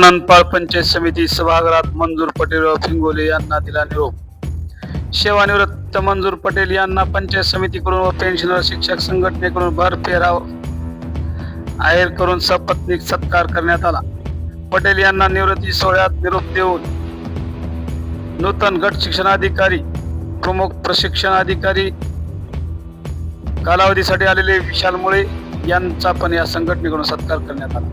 नंदपाळ पंचायत समिती सभागृहात मंजूर पटेल व फिंगोले यांना दिला निरोप. सेवानिवृत्त मंजूर पटेल यांना पंचायत समितीकडून व पेन्शनर शिक्षक संघटनेकडून भरपेराव आहेर करून सपत्नीक सत्कार करण्यात आला. पटेल यांना निवृत्ती सोहळ्यात निरोप देऊन नूतन गट शिक्षणाधिकारी प्रमुख प्रशिक्षण अधिकारी कालावधीसाठी आलेले विशाल मुळे यांचा पण या संघटनेकडून सत्कार करण्यात आला.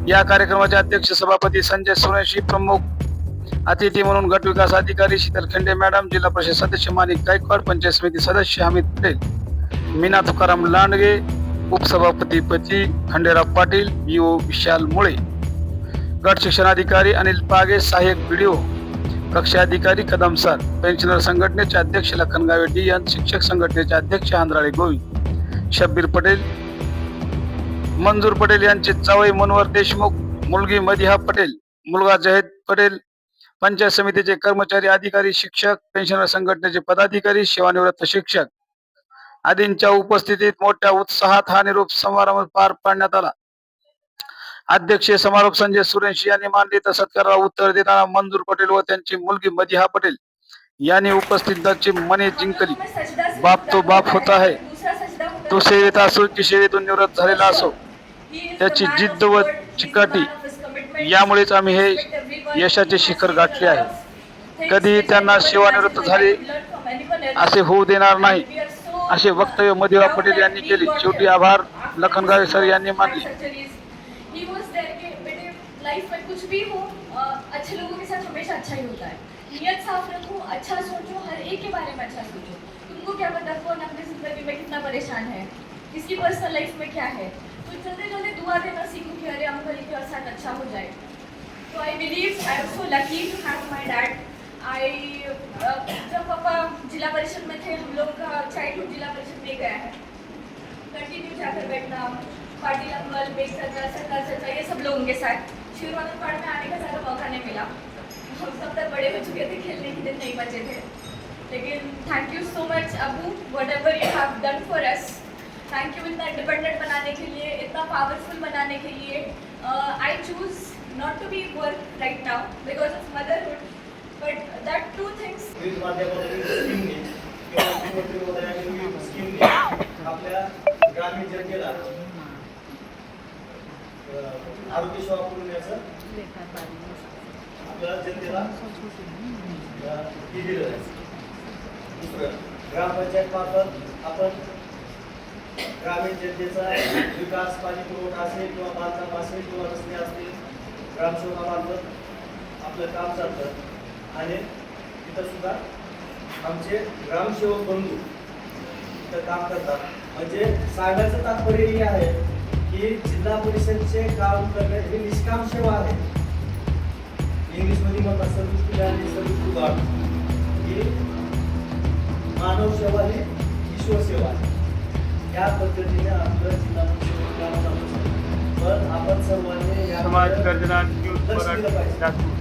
या कार्यक्रमाचे अध्यक्ष सभापती संजय सोनवणे, प्रमुख अतिथी म्हणून गट विकास अधिकारी शीतल खंडे मॅडम, जिल्हा परिषद सदस्य माणिक गायकवाड, पंचायत समिती सदस्य हमीद पटेल, मीना तुकाराम लांडगे, उपसभापती पती खंडेराव पाटील, बीओ विशाल मुळे, गट शिक्षणाधिकारी अनिल पागे, सहाय्यक बीडीओ कक्षा अधिकारी कदम सर, पेन्शनर संघटनेचे अध्यक्ष लखन गावे DN, शिक्षक संघटनेचे अध्यक्ष आंधराळे गोविंद, शब्बीर पटेल, मंजूर पटेल यांचे जावई मनोहर देशमुख, मुलगी मदिहा पटेल, मुलगा जहेद पटेल, पंचायत समितीचे कर्मचारी अधिकारी शिक्षक, पेन्शनर संघटनेचे पदाधिकारी, सेवानिवृत्त शिक्षक आदींच्या उपस्थितीत मोठ्या उत्साहात हा निरोप समारंभ पार पाडण्यात आला. अध्यक्षीय समारोप संजय सुरेश यांनी मानले तर सत्काराला उत्तर देताना मंजूर पटेल व त्यांची मुलगी मदिहा पटेल यांनी उपस्थितांची मने जिंकली. बाप तो बाप होता है, तो सेवेत असो की सेवेतून निवृत्त झालेला असो, त्याची जिद्द व चिकाटी यामुळेच आम्ही हे यशाचे शिखर गाठले आहे. कधीही त्यांना सेवानिवृत्त झाले असे होऊ देणार नाही, असे वक्तव्य मदिहा पटेल यांनी केले. शेवटी आभार लखन गावे सर यांनी मानले. लाइफ में कुछ भी हो, अच्छे लोगों के साथ हमेशा अच्छा ही होता है. नियत साफ रखो, अच्छा सोचो, हर एक के बारे में अच्छा सोचो. तुमको क्या पता कौन अपनी जिंदगी में कितना परेशान है, किसकी पर्सनल लाइफ में क्या है. तो जल्दी जल्दी दुआ देना सीखो कि अरे अंकल के साथ अच्छा हो जाए. तो I believe I am so lucky to have my dad. जब पापा जिला परिषद में थे, हम लोग का चाइल्डहुड जिला परिषद में गया है. कंटिन्यू जाकर बैठना, पाटिल अंकल, बेग सरकार, सरकार चाचा, ये सब लोगों के साथ शिवरानंदपाड़ में आने का ज़्यादा मौका नहीं मिला. हम सब तक बड़े हो चुके थे, खेलने के दिन नहीं बचे थे. लेकिन थैंक यू सो मच अबू, whatever you have done for us. Thank you इतना इंडिपेंडेंट बनाने के लिए, इतना पावरफुल बनाने के लिए. I choose not to be work right now because of motherhood, but that two things. आपल्या ग्रामीण जनतेला आरोग्य सेवा पुरवण्याचं आपल्याला जनतेला दिलेलं आहे. दुसरं, ग्रामपंचायत मार्फत आपण ग्रामीण जनतेचा विकास, पाणी पुरवठा असेल किंवा बांधकाम असेल किंवा रस्ते असतील, ग्रामसेवकामार्फत आपलं काम चालतं. आणि तिथं सुद्धा आमचे ग्रामसेवक बंधू तिथं काम करतात. म्हणजे सांगायचं तात्पर्य हे आहे की जिल्हा परिषदचे काम करणे ही निष्काम सेवा आहे. इंग्लिशमध्ये म्हणतात service to land, service to God. ही मानव सेवा ही ईश्वर सेवा आहे. या पद्धतीने आपलं जिल्हा परिषद काम चालू आहे. पण आपण सर्वांनी समाज गर्जना न्यूज मराठी.